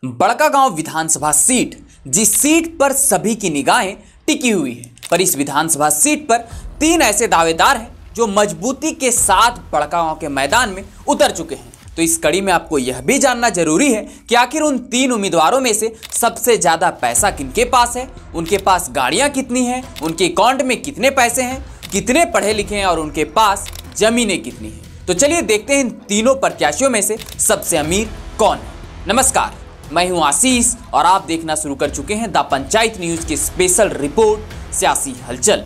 बड़कागांव विधानसभा seat, जिस seat पर सभी की निगाहें टिकी हुई है, पर इस विधानसभा सीट पर 3 ऐसे दावेदार हैं जो मजबूती के साथ बड़कागांव के मैदान में उतर चुके हैं। तो इस कड़ी में आपको यह भी जानना जरूरी है कि आखिर उन 3 उम्मीदवारों में से सबसे ज्यादा पैसा किनके पास है, उनके पास गाड़ियां कितनी हैं, उनके अकाउंट में कितने पैसे हैं, कितने पढ़े लिखे हैं और उनके पास जमीनें कितनी हैं। तो चलिए देखते हैं इन तीनों प्रत्याशियों में से सबसे अमीर कौन है। नमस्कार, मैं हूं आशीष और आप देखना शुरू कर चुके हैं द पंचायत न्यूज की स्पेशल रिपोर्ट सियासी हलचल।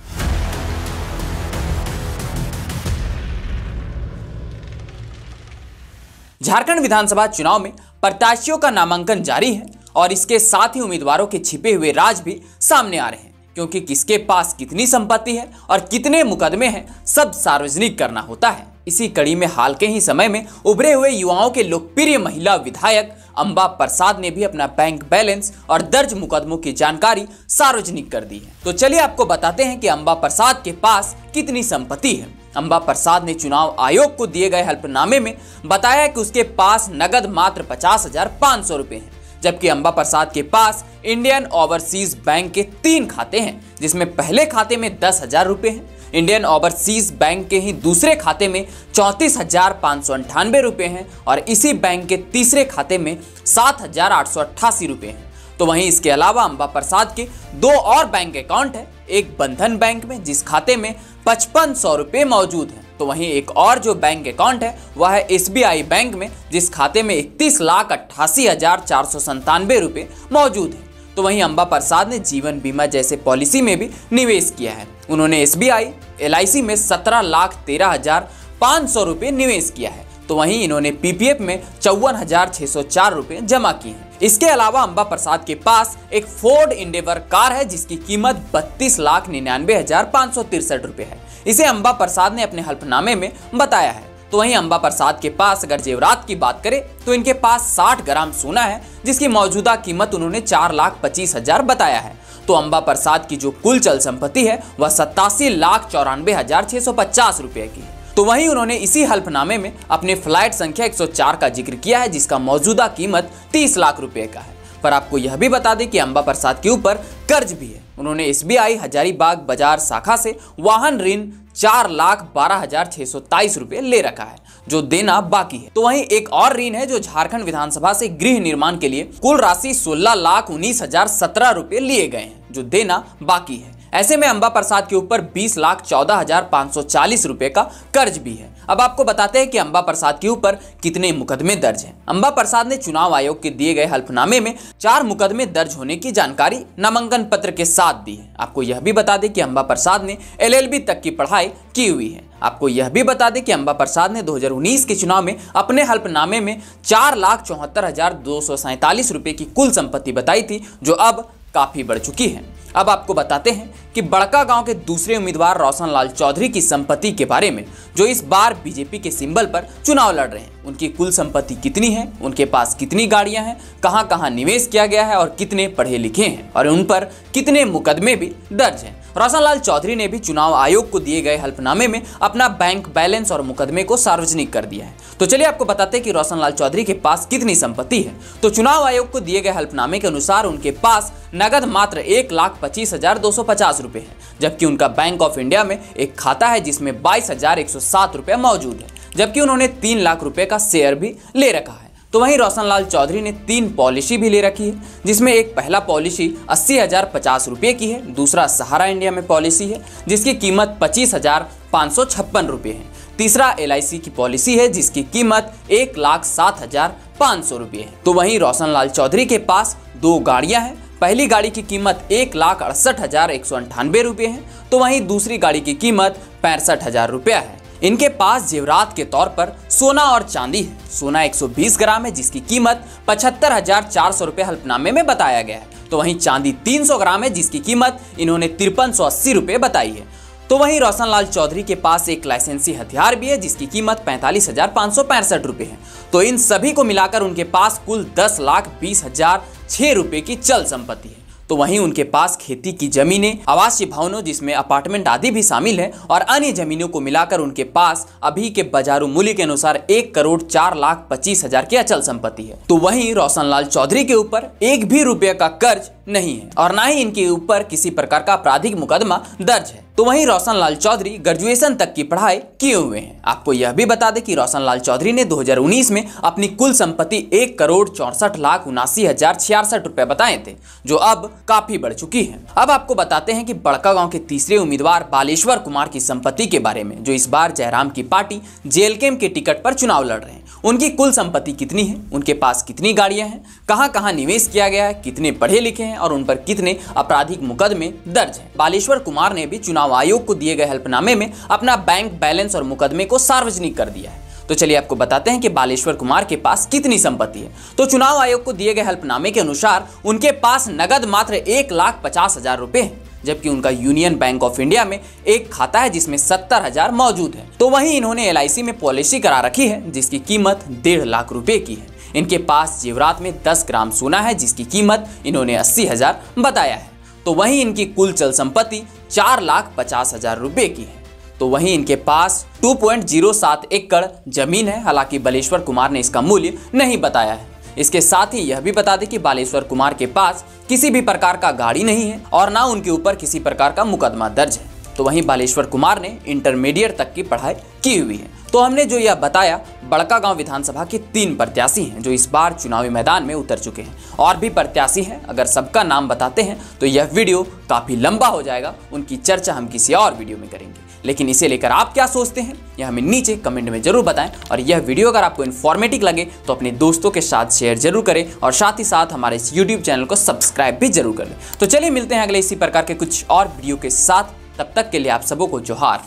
झारखंड विधानसभा चुनाव में प्रत्याशियों का नामांकन जारी है और इसके साथ ही उम्मीदवारों के छिपे हुए राज भी सामने आ रहे हैं, क्योंकि किसके पास कितनी संपत्ति है और कितने मुकदमे हैं सब सार्वजनिक करना होता है। इसी कड़ी में हाल के ही समय में उभरे हुए युवाओं के लोकप्रिय महिला विधायक अंबा प्रसाद ने भी अपना बैंक बैलेंस और दर्ज मुकदमों की जानकारी सार्वजनिक कर दी है। तो चलिए आपको बताते हैं कि अंबा प्रसाद के पास कितनी संपत्ति है। अंबा प्रसाद ने चुनाव आयोग को दिए गए हल्फनामे में बताया कि उसके पास नगद मात्र 50,500 रुपए हैं, जबकि अंबा प्रसाद के पास इंडियन ओवरसीज बैंक के 3 खाते हैं, जिसमें पहले खाते में 10,000 रुपए हैं, इंडियन ओवरसीज बैंक के ही दूसरे खाते में 34,598 रुपए हैं और इसी बैंक के तीसरे खाते में 7,888 रुपए हैं। तो वहीं इसके अलावा अंबा प्रसाद के 2 और बैंक अकाउंट है, एक बंधन बैंक में जिस खाते में 5500 रुपए मौजूद हैं, तो वहीं एक और जो बैंक अकाउंट है वह है SBI बैंक में जिस खाते में 31,88,497 रुपए मौजूद है। तो वहीं अंबा प्रसाद ने जीवन बीमा जैसे पॉलिसी में भी निवेश किया है। उन्होंने SBI LIC में 17,13,500 रुपए निवेश किया है। तो वहीं इन्होंने PPF में 54,604 रुपए जमा किए हैं। इसके अलावा अंबा प्रसाद के पास एक फोर्ड इंडेवर कार है जिसकी कीमत 32,99,563 रुपए है। इसे अंबा प्रसाद ने अपने हल्फनामे में बताया है। तो वहीं अंबा प्रसाद के पास अगर जेवरात की बात करें तो इनके पास 60 ग्राम सोना है जिसकी मौजूदा कीमत उन्होंने 4,25,000 बताया है। तो अंबा प्रसाद की जो कुल चल संपत्ति है वह 87,94,650 रुपए की है। तो वहीं उन्होंने इसी हल्फनामे में अपने फ्लाइट संख्या 104 का जिक्र किया है जिसका मौजूदा कीमत 30 लाख रुपए का है। पर आपको यह भी बता दें कि अंबा प्रसाद के ऊपर कर्ज भी है। उन्होंने SBI हजारीबाग बाजार शाखा से वाहन ऋण 4,12,623 रुपए ले रखा है जो देना बाकी है। तो वहीं एक और ऋण है जो झारखंड विधानसभा से गृह निर्माण के लिए कुल राशि 16,19,017 रुपए लिए गए हैं जो देना बाकी है। ऐसे में अंबा प्रसाद के ऊपर 20,14,540 रुपए का कर्ज भी है। अब आपको बताते हैं कि अंबा प्रसाद के ऊपर कितने मुकदमे दर्ज हैं। अंबा प्रसाद ने चुनाव आयोग के दिए गए हल्फनामे में 4 मुकदमे दर्ज होने की जानकारी नामांकन पत्र के साथ दी है। आपको यह भी बता दें कि अंबा प्रसाद ने LLB तक की पढ़ाई की हुई है। आपको यह भी बता दें कि अंबा प्रसाद ने 2019 के चुनाव में अपने हल्फनामे में 4,74,247 रुपए की कुल संपत्ति बताई थी जो अब काफी बढ़ चुकी है। अब आपको बताते हैं कि बड़कागांव के दूसरे उम्मीदवार रोशन लाल चौधरी की संपत्ति के बारे में, जो इस बार बीजेपी के सिंबल पर चुनाव लड़ रहे हैं। उनकी कुल संपत्ति कितनी है, उनके पास कितनी गाड़ियां हैं, कहां-कहां निवेश किया गया है और कितने पढ़े लिखे हैं और उन पर कितने मुकदमे भी दर्ज हैं। रोशन लाल चौधरी ने भी चुनाव आयोग को दिए गए हल्फनामे में अपना बैंक बैलेंस और मुकदमे को सार्वजनिक कर दिया है। तो चलिए आपको बताते हैं कि रोशन लाल चौधरी के पास कितनी संपत्ति है। तो चुनाव आयोग को दिए गए हल्फनामे के अनुसार उनके पास नगद मात्र 1,25,250 रुपए है, जबकि उनका बैंक ऑफ इंडिया में एक खाता है जिसमें 22,107 रुपए मौजूद है, जबकि उन्होंने 3 लाख रुपए का शेयर भी ले रखा है। तो वहीं रोशन लाल चौधरी ने 3 पॉलिसी भी ले रखी है, जिसमें एक पहला पॉलिसी 80,050 रुपए की है, दूसरा सहारा इंडिया में पॉलिसी है जिसकी कीमत 25,556 रुपए है, तीसरा LIC की पॉलिसी है जिसकी कीमत 1,07,500 रुपए है। तो वहीं रोशन लाल चौधरी के पास 2 गाड़ियां हैं। पहली गाड़ी की कीमत 1,68,198 रुपए है, तो वहीं दूसरी गाड़ी की कीमत 65,000 रुपया है। इनके पास जेवरात के तौर पर सोना और चांदी है। सोना 120 ग्राम है जिसकी कीमत 75,400 रुपए हल्फनामे में बताया गया है। तो वहीं चांदी 300 ग्राम है जिसकी कीमत इन्होंने 5380 रुपए बताई है। तो वहीं रोशन लाल चौधरी के पास एक लाइसेंसी हथियार भी है जिसकी कीमत 45,565 रुपए है। तो इन सभी को मिलाकर उनके पास कुल 10,20,006 रुपए की चल संपत्ति है। तो वहीं उनके पास खेती की जमीनें, आवासीय भवनों जिसमें अपार्टमेंट आदि भी शामिल है और अन्य जमीनों को मिलाकर उनके पास अभी के बाजारू मूल्य के अनुसार 1,04,25,000 की अचल संपत्ति है। तो वहीं रोशनलाल चौधरी के ऊपर एक भी रुपये का कर्ज नहीं है और ना ही इनके ऊपर किसी प्रकार का आपराधिक मुकदमा दर्ज है। तो वहीं रोशनलाल चौधरी ग्रेजुएशन तक की पढ़ाई किए हुए हैं। आपको यह भी बता दें कि रोशनलाल चौधरी ने 2019 में अपनी कुल संपत्ति 1,64,79,066 रुपए बताए थे, जो अब काफी बढ़ चुकी है। अब आपको बताते हैं कि बड़कागांव के तीसरे उम्मीदवार बालेश्वर कुमार की संपत्ति के बारे में, जो इस बार जयराम की पार्टी जेएलके के टिकट पर चुनाव लड़ रहे हैं। उनकी कुल संपत्ति कितनी है, उनके पास कितनी गाड़ियां हैं, कहां कहां निवेश किया गया है, कितने पढ़े लिखे हैं और उन पर कितने आपराधिक मुकदमे दर्ज हैं। बालेश्वर कुमार ने भी चुनाव आयोग को दिए गए हेल्पनामे में अपना बैंक बैलेंस और मुकदमे को सार्वजनिक कर दिया है। तो चलिए आपको बताते हैं कि बालेश्वर कुमार के पास कितनी संपत्ति है। तो चुनाव आयोग को दिए गए हेल्पनामे के अनुसार उनके पास नगद मात्र 1,50,000 रुपए है, जबकि उनका यूनियन बैंक ऑफ इंडिया में एक खाता है जिसमें 70,000 मौजूद है। तो वहीं इन्होंने LIC में पॉलिसी करा रखी है जिसकी कीमत 1.5 लाख रुपए की है। इनके पास जेवरात में 10 ग्राम सोना है जिसकी कीमत इन्होंने 80,000 बताया है। तो वहीं इनकी कुल चल संपत्ति 4,50,000 रुपए की है। तो वहीं इनके पास 2.07 एकड़ जमीन है। हालांकि बालेश्वर कुमार ने इसका मूल्य नहीं बताया है। इसके साथ ही यह भी बता दें कि बालेश्वर कुमार के पास किसी भी प्रकार का गाड़ी नहीं है और ना उनके ऊपर किसी प्रकार का मुकदमा दर्ज है। तो वहीं बालेश्वर कुमार ने इंटरमीडिएट तक की पढ़ाई की हुई है। तो हमने जो यह बताया, बड़कागांव विधानसभा के 3 प्रत्याशी हैं जो इस बार चुनावी मैदान में उतर चुके हैं। और भी प्रत्याशी हैं, अगर सबका नाम बताते हैं तो यह वीडियो काफी लंबा हो जाएगा। उनकी चर्चा हम किसी और वीडियो में करेंगे। लेकिन इसे लेकर आप क्या सोचते हैं यह हमें नीचे कमेंट में जरूर बताएं। और यह वीडियो अगर आपको इन्फॉर्मेटिव लगे तो अपने दोस्तों के साथ शेयर जरूर करें और साथ ही साथ हमारे इस YouTube चैनल को सब्सक्राइब भी जरूर कर लें। तो चलिए मिलते हैं अगले इसी प्रकार के कुछ और वीडियो के साथ। तब तक के लिए आप सबों को जोहार।